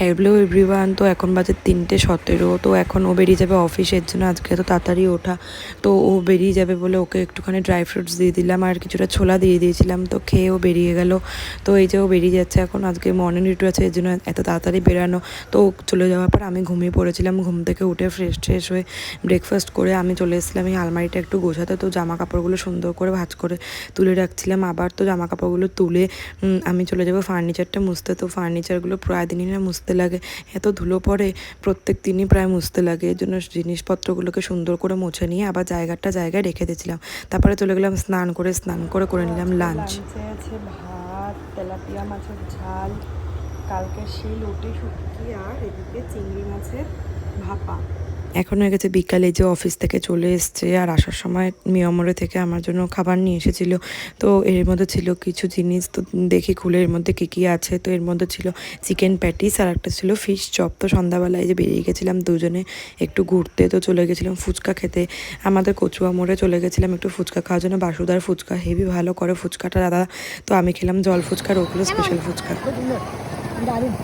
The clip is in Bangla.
হ্যালো এভরিওয়ান, তো এখন বাজে 3:17। তো এখন ও বেরিয়ে যাবে অফিসের জন্য, আজকে তো তাড়াতাড়ি ওঠা। তো ও বেরিয়ে যাবে বলে ওকে একটুখানি ড্রাই ফ্রুটস দিয়ে দিলাম আর কিছুটা ছোলা দিয়ে দিয়েছিলাম, তো খেয়ে ও বেরিয়ে গেল। তো এই যে ও বেরিয়ে যাচ্ছে এখন, আজকে মর্নিং ডিউটি আছে এর জন্য এত তাড়াতাড়ি বেরানো। তো চলে যাওয়ার পর আমি ঘুমিয়ে পড়েছিলাম, ঘুম থেকে উঠে ফ্রেশ হয়ে ব্রেকফাস্ট করে আমি চলে এসেছিলাম এই আলমারিটা একটু গোছাতে। তো জামা কাপড়গুলো সুন্দর করে ভাঁজ করে তুলে রাখছিলাম, আবার তো জামা কাপড়গুলো তুলে আমি চলে যাবো ফার্নিচারটা মুছতে। তো ফার্নিচারগুলো প্রায় দিনই না মুছতে লাগে, এত ধুলো পড়ে, প্রত্যেক দিনই প্রায় মুছতে লাগে। এর জন্য জিনিসপত্রগুলোকে সুন্দর করে মুছে নিয়ে আবার জায়গায় রেখে দিয়েছিলাম। তারপরে চলে গেলাম স্নান করে নিলাম লাঞ্চ। আছে ভাত, তেলাপিয়া মাছের ঝাল, কালকে সেই লোটে শুটকি, আর এদিকে চিংড়ি মাছের ভাপা। এখন হয়ে গেছে বিকালে, যে অফিস থেকে চলে এসছে আর আসার সময় মিয়ামরে থেকে আমার জন্য খাবার নিয়ে এসেছিল। তো এর মধ্যে ছিল কিছু জিনিস, তো দেখি খুলে এর মধ্যে কী কী আছে। তো এর মধ্যে ছিল চিকেন প্যাটিস আর একটা ছিল ফিশ চপ। তো সন্ধ্যাবেলায় যে বেরিয়ে গেছিলাম দুজনে একটু ঘুরতে, তো চলে গেছিলাম ফুচকা খেতে। আমাদের কচুয়া মোড়ে চলে গেছিলাম একটু ফুচকা খাওয়ার জন্য। বাসুদার ফুচকা হেভি ভালো করে ফুচকাটা দাদা। তো আমি খেলাম জল ফুচকা আর ওগুলো স্পেশাল ফুচকা। দারুণ।